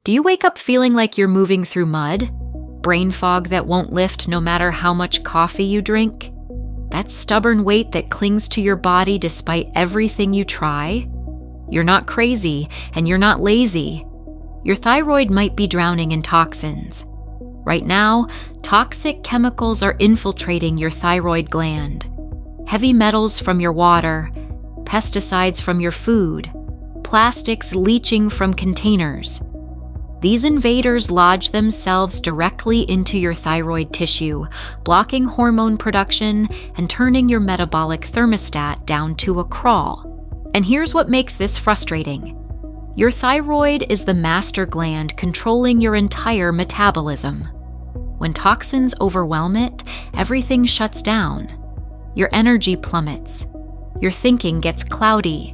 Do you wake up feeling like you're moving through mud? Brain fog that won't lift no matter how much coffee you drink? That stubborn weight that clings to your body despite everything you try? You're not crazy, and you're not lazy. Your thyroid might be drowning in toxins. Right now, toxic chemicals are infiltrating your thyroid gland. Heavy metals from your water, pesticides from your food, plastics leaching from containers. These invaders lodge themselves directly into your thyroid tissue, blocking hormone production and turning your metabolic thermostat down to a crawl. And here's what makes this frustrating. Your thyroid is the master gland controlling your entire metabolism. When toxins overwhelm it, everything shuts down. Your energy plummets. Your thinking gets cloudy.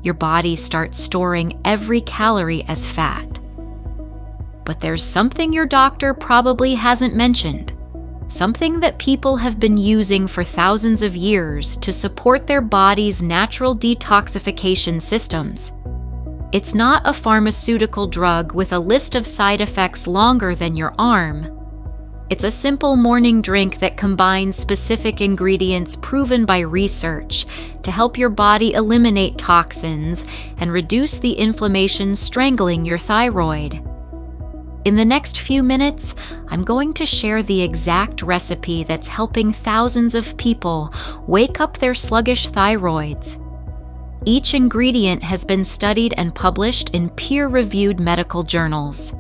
Your body starts storing every calorie as fat. But there's something your doctor probably hasn't mentioned. Something that people have been using for thousands of years to support their body's natural detoxification systems. It's not a pharmaceutical drug with a list of side effects longer than your arm. It's a simple morning drink that combines specific ingredients proven by research to help your body eliminate toxins and reduce the inflammation strangling your thyroid. In the next few minutes, I'm going to share the exact recipe that's helping thousands of people wake up their sluggish thyroids. Each ingredient has been studied and published in peer-reviewed medical journals.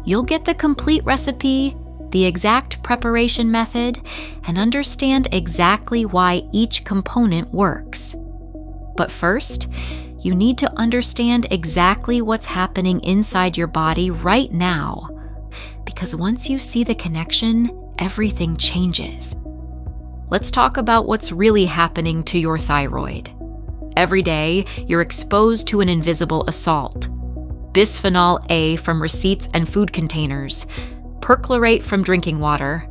You'll get the complete recipe, the exact preparation method, and understand exactly why each component works. But first, you need to understand exactly what's happening inside your body right now, because once you see the connection, everything changes. Let's talk about what's really happening to your thyroid. Every day, you're exposed to an invisible assault. Bisphenol A from receipts and food containers, perchlorate from drinking water,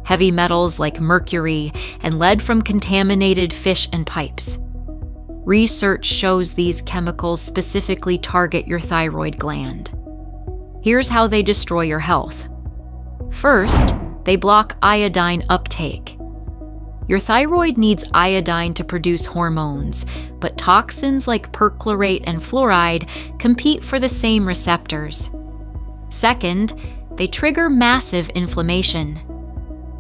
heavy metals like mercury and lead from contaminated fish and pipes. Research shows these chemicals specifically target your thyroid gland. Here's how they destroy your health. First, they block iodine uptake. Your thyroid needs iodine to produce hormones, but toxins like perchlorate and fluoride compete for the same receptors. Second, they trigger massive inflammation.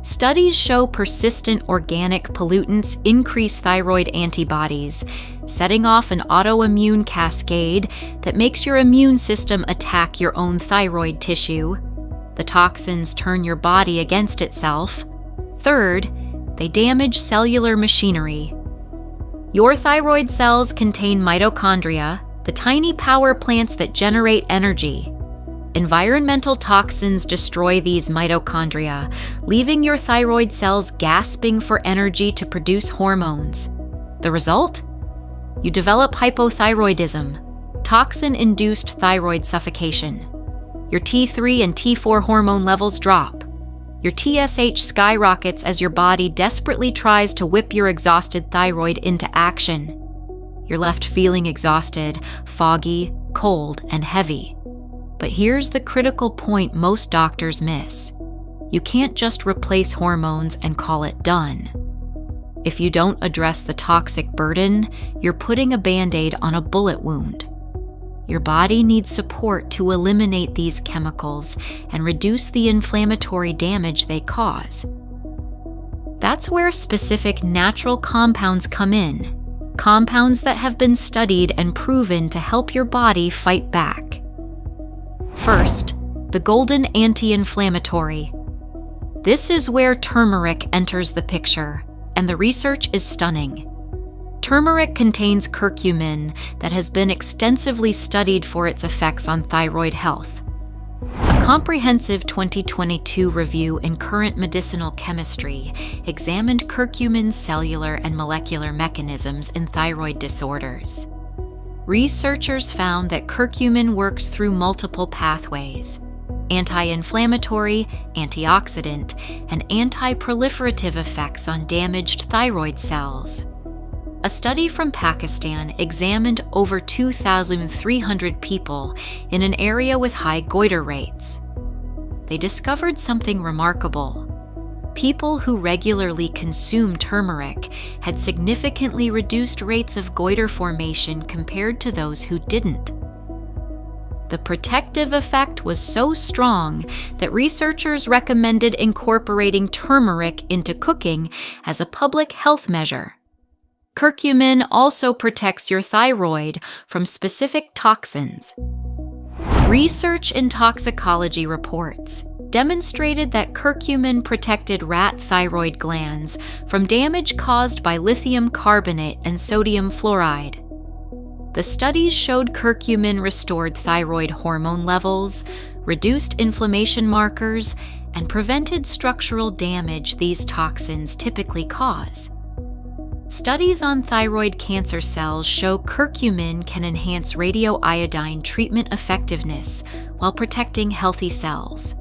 Studies show persistent organic pollutants increase thyroid antibodies, setting off an autoimmune cascade that makes your immune system attack your own thyroid tissue. The toxins turn your body against itself. Third, they damage cellular machinery. Your thyroid cells contain mitochondria, the tiny power plants that generate energy. Environmental toxins destroy these mitochondria, leaving your thyroid cells gasping for energy to produce hormones. The result? You develop hypothyroidism, toxin-induced thyroid suffocation. Your T3 and T4 hormone levels drop. Your TSH skyrockets as your body desperately tries to whip your exhausted thyroid into action. You're left feeling exhausted, foggy, cold, and heavy. But here's the critical point most doctors miss. You can't just replace hormones and call it done. If you don't address the toxic burden, you're putting a Band-Aid on a bullet wound. Your body needs support to eliminate these chemicals and reduce the inflammatory damage they cause. That's where specific natural compounds come in, compounds that have been studied and proven to help your body fight back. First, the golden anti-inflammatory. This is where turmeric enters the picture, and the research is stunning. Turmeric contains curcumin that has been extensively studied for its effects on thyroid health. A comprehensive 2022 review in Current Medicinal Chemistry examined curcumin's cellular and molecular mechanisms in thyroid disorders. Researchers found that curcumin works through multiple pathways: anti-inflammatory, antioxidant, and anti-proliferative effects on damaged thyroid cells. A study from Pakistan examined over 2,300 people in an area with high goiter rates. They discovered something remarkable. People who regularly consume turmeric had significantly reduced rates of goiter formation compared to those who didn't. The protective effect was so strong that researchers recommended incorporating turmeric into cooking as a public health measure. Curcumin also protects your thyroid from specific toxins. Research in toxicology reports demonstrated that curcumin protected rat thyroid glands from damage caused by lithium carbonate and sodium fluoride. The studies showed curcumin restored thyroid hormone levels, reduced inflammation markers, and prevented structural damage these toxins typically cause. Studies on thyroid cancer cells show curcumin can enhance radioiodine treatment effectiveness while protecting healthy cells.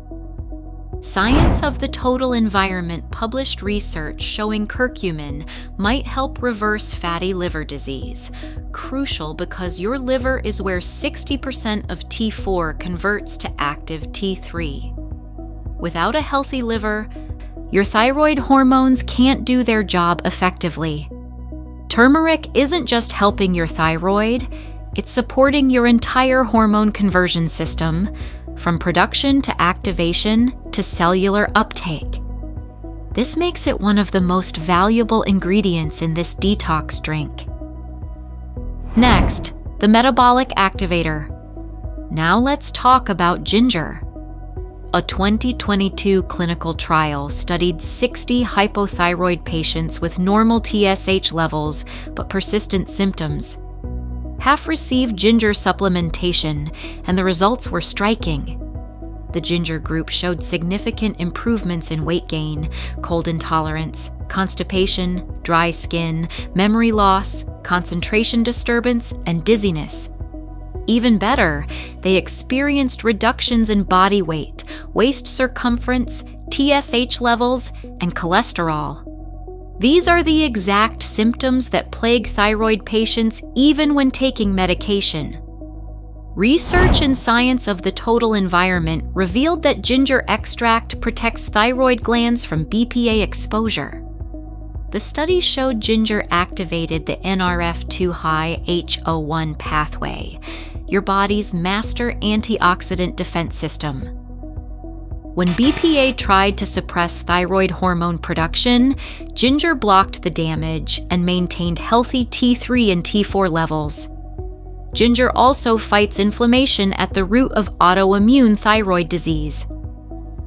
Science of the Total Environment published research showing curcumin might help reverse fatty liver disease, crucial because your liver is where 60% of T4 converts to active T3. Without a healthy liver, your thyroid hormones can't do their job effectively. Turmeric isn't just helping your thyroid, it's supporting your entire hormone conversion system, from production to activation to cellular uptake. This makes it one of the most valuable ingredients in this detox drink. Next, the metabolic activator. Now let's talk about ginger. A 2022 clinical trial studied 60 hypothyroid patients with normal TSH levels but persistent symptoms. Half received ginger supplementation, and the results were striking. The ginger group showed significant improvements in weight gain, cold intolerance, constipation, dry skin, memory loss, concentration disturbance, and dizziness. Even better, they experienced reductions in body weight, waist circumference, TSH levels, and cholesterol. These are the exact symptoms that plague thyroid patients even when taking medication. Research in Science of the Total Environment revealed that ginger extract protects thyroid glands from BPA exposure. The study showed ginger activated the NRF2 high HO1 pathway, your body's master antioxidant defense system. When BPA tried to suppress thyroid hormone production, ginger blocked the damage and maintained healthy T3 and T4 levels. Ginger also fights inflammation at the root of autoimmune thyroid disease.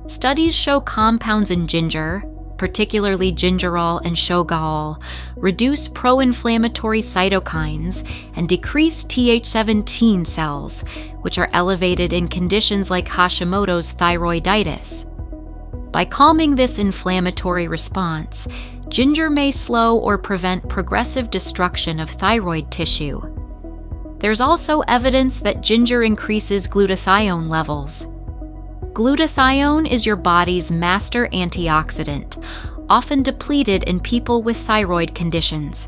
Studies show compounds in ginger, particularly gingerol and shogaol, reduce pro-inflammatory cytokines and decrease Th17 cells, which are elevated in conditions like Hashimoto's thyroiditis. By calming this inflammatory response, ginger may slow or prevent progressive destruction of thyroid tissue. There's also evidence that ginger increases glutathione levels. Glutathione is your body's master antioxidant, often depleted in people with thyroid conditions.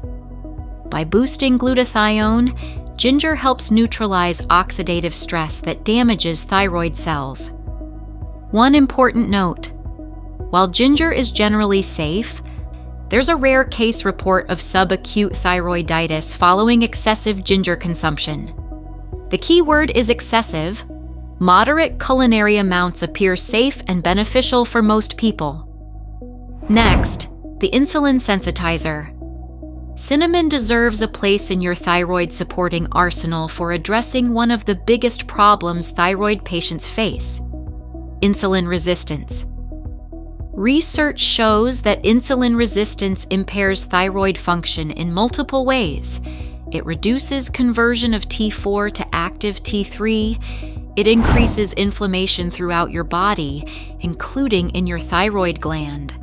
By boosting glutathione, ginger helps neutralize oxidative stress that damages thyroid cells. One important note: while ginger is generally safe, there's a rare case report of subacute thyroiditis following excessive ginger consumption. The key word is excessive. Moderate culinary amounts appear safe and beneficial for most people. Next, the insulin sensitizer. Cinnamon deserves a place in your thyroid-supporting arsenal for addressing one of the biggest problems thyroid patients face: insulin resistance. Research shows that insulin resistance impairs thyroid function in multiple ways. It reduces conversion of T4 to active T3. It increases inflammation throughout your body, including in your thyroid gland.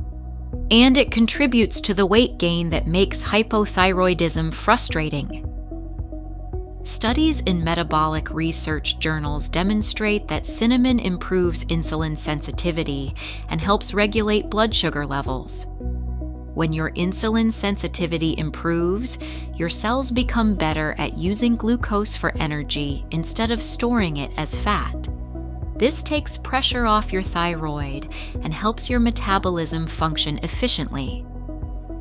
And it contributes to the weight gain that makes hypothyroidism frustrating. Studies in metabolic research journals demonstrate that cinnamon improves insulin sensitivity and helps regulate blood sugar levels. When your insulin sensitivity improves, your cells become better at using glucose for energy instead of storing it as fat. This takes pressure off your thyroid and helps your metabolism function efficiently.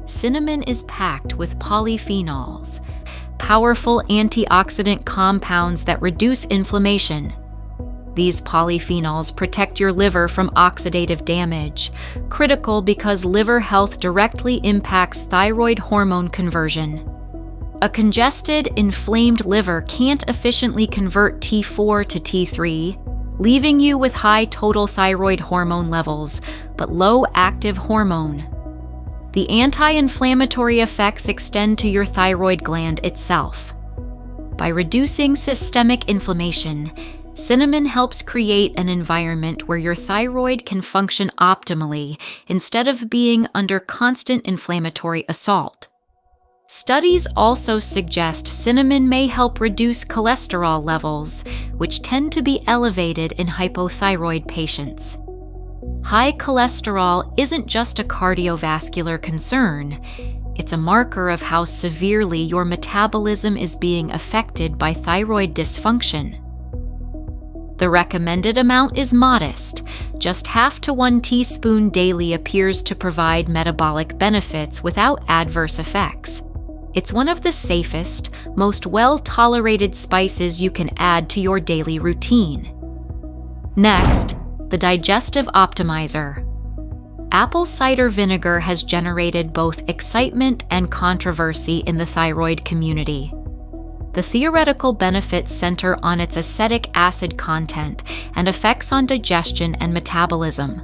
Cinnamon is packed with polyphenols, powerful antioxidant compounds that reduce inflammation. These polyphenols protect your liver from oxidative damage, critical because liver health directly impacts thyroid hormone conversion. A congested, inflamed liver can't efficiently convert T4 to T3, leaving you with high total thyroid hormone levels, but low active hormone. The anti-inflammatory effects extend to your thyroid gland itself. By reducing systemic inflammation, cinnamon helps create an environment where your thyroid can function optimally instead of being under constant inflammatory assault. Studies also suggest cinnamon may help reduce cholesterol levels, which tend to be elevated in hypothyroid patients. High cholesterol isn't just a cardiovascular concern, it's a marker of how severely your metabolism is being affected by thyroid dysfunction. The recommended amount is modest. Just half to 1 teaspoon daily appears to provide metabolic benefits without adverse effects. It's one of the safest, most well-tolerated spices you can add to your daily routine. Next, the digestive optimizer. Apple cider vinegar has generated both excitement and controversy in the thyroid community. The theoretical benefits center on its acetic acid content and effects on digestion and metabolism.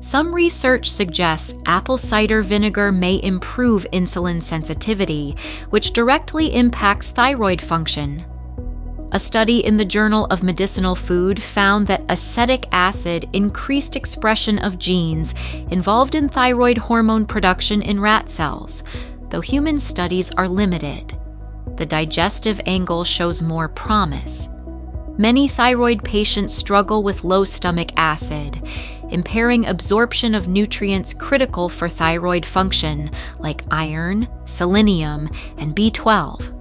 Some research suggests apple cider vinegar may improve insulin sensitivity, which directly impacts thyroid function. A study in the Journal of Medicinal Food found that acetic acid increased expression of genes involved in thyroid hormone production in rat cells, though human studies are limited. The digestive angle shows more promise. Many thyroid patients struggle with low stomach acid, impairing absorption of nutrients critical for thyroid function like iron, selenium, and B12.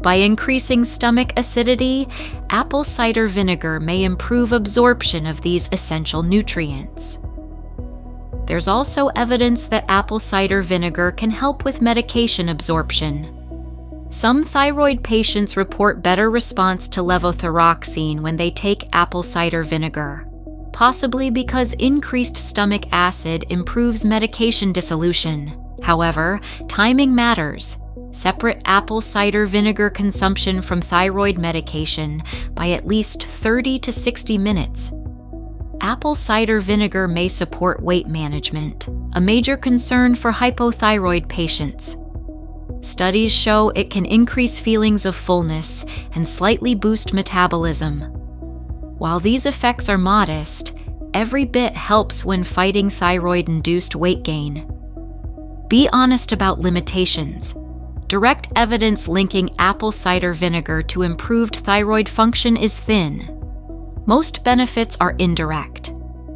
By increasing stomach acidity, apple cider vinegar may improve absorption of these essential nutrients. There's also evidence that apple cider vinegar can help with medication absorption. Some thyroid patients report better response to levothyroxine when they take apple cider vinegar, possibly because increased stomach acid improves medication dissolution. However, timing matters. Separate apple cider vinegar consumption from thyroid medication by at least 30 to 60 minutes. Apple cider vinegar may support weight management, a major concern for hypothyroid patients. Studies show it can increase feelings of fullness and slightly boost metabolism. While these effects are modest, every bit helps when fighting thyroid-induced weight gain. Be honest about limitations. Direct evidence linking apple cider vinegar to improved thyroid function is thin. Most benefits are indirect,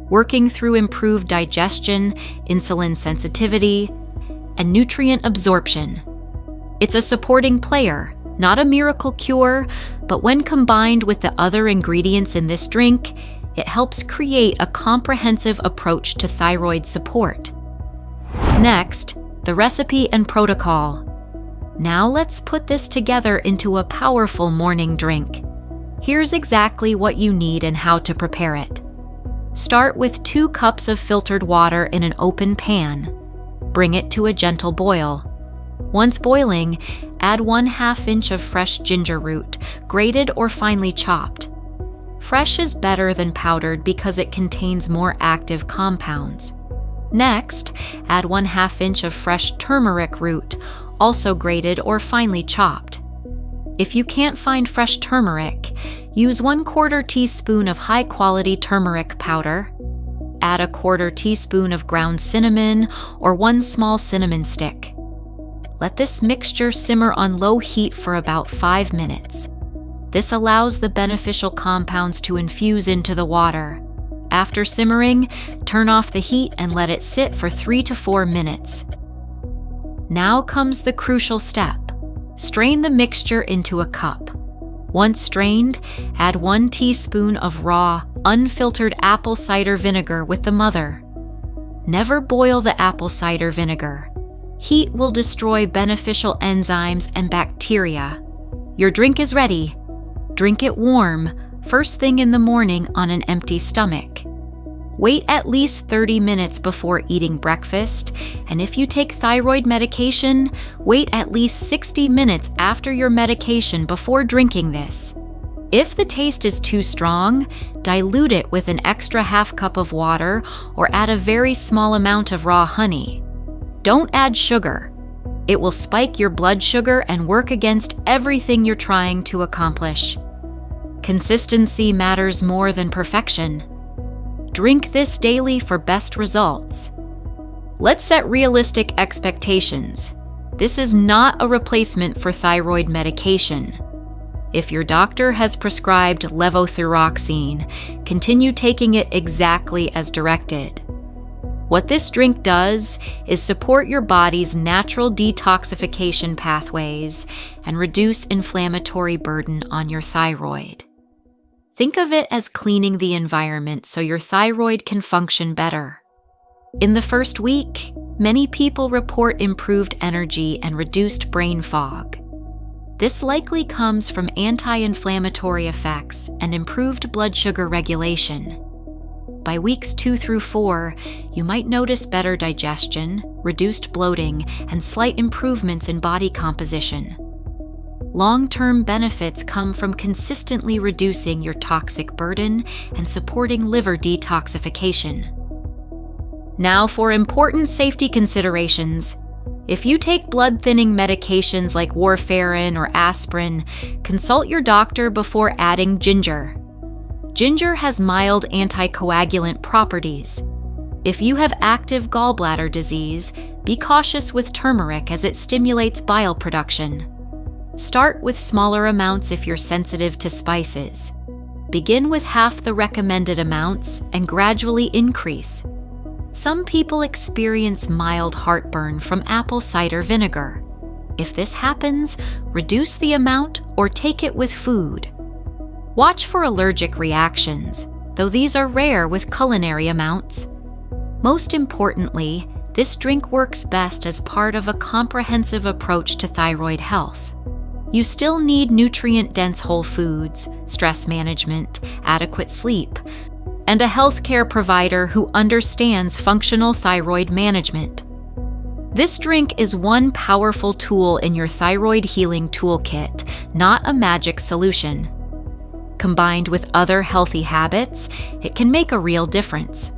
working through improved digestion, insulin sensitivity, and nutrient absorption. It's a supporting player, not a miracle cure, but when combined with the other ingredients in this drink, it helps create a comprehensive approach to thyroid support. Next, the recipe and protocol. Now let's put this together into a powerful morning drink. Here's exactly what you need and how to prepare it. Start with 2 cups of filtered water in an open pan. Bring it to a gentle boil. Once boiling, add 1/2 inch of fresh ginger root, grated or finely chopped. Fresh is better than powdered because it contains more active compounds. Next, add 1/2 inch of fresh turmeric root, also grated or finely chopped. If you can't find fresh turmeric, use 1/4 teaspoon of high-quality turmeric powder. Add 1/4 teaspoon of ground cinnamon or 1 small cinnamon stick. Let this mixture simmer on low heat for about 5 minutes. This allows the beneficial compounds to infuse into the water. After simmering, turn off the heat and let it sit for 3 to 4 minutes. Now comes the crucial step. Strain the mixture into a cup. Once strained, add 1 teaspoon of raw, unfiltered apple cider vinegar with the mother. Never boil the apple cider vinegar. Heat will destroy beneficial enzymes and bacteria. Your drink is ready. Drink it warm, first thing in the morning on an empty stomach. Wait at least 30 minutes before eating breakfast, and if you take thyroid medication, wait at least 60 minutes after your medication before drinking this. If the taste is too strong, dilute it with an extra half cup of water or add a very small amount of raw honey. Don't add sugar. It will spike your blood sugar and work against everything you're trying to accomplish. Consistency matters more than perfection. Drink this daily for best results. Let's set realistic expectations. This is not a replacement for thyroid medication. If your doctor has prescribed levothyroxine, continue taking it exactly as directed. What this drink does is support your body's natural detoxification pathways and reduce inflammatory burden on your thyroid. Think of it as cleaning the environment so your thyroid can function better. In the first week, many people report improved energy and reduced brain fog. This likely comes from anti-inflammatory effects and improved blood sugar regulation. By weeks 2 through 4, you might notice better digestion, reduced bloating, and slight improvements in body composition. Long-term benefits come from consistently reducing your toxic burden and supporting liver detoxification. Now for important safety considerations. If you take blood-thinning medications like warfarin or aspirin, consult your doctor before adding ginger. Ginger has mild anticoagulant properties. If you have active gallbladder disease, be cautious with turmeric as it stimulates bile production. Start with smaller amounts if you're sensitive to spices. Begin with half the recommended amounts and gradually increase. Some people experience mild heartburn from apple cider vinegar. If this happens, reduce the amount or take it with food. Watch for allergic reactions, though these are rare with culinary amounts. Most importantly, this drink works best as part of a comprehensive approach to thyroid health. You still need nutrient-dense whole foods, stress management, adequate sleep, and a healthcare provider who understands functional thyroid management. This drink is one powerful tool in your thyroid healing toolkit, not a magic solution. Combined with other healthy habits, it can make a real difference.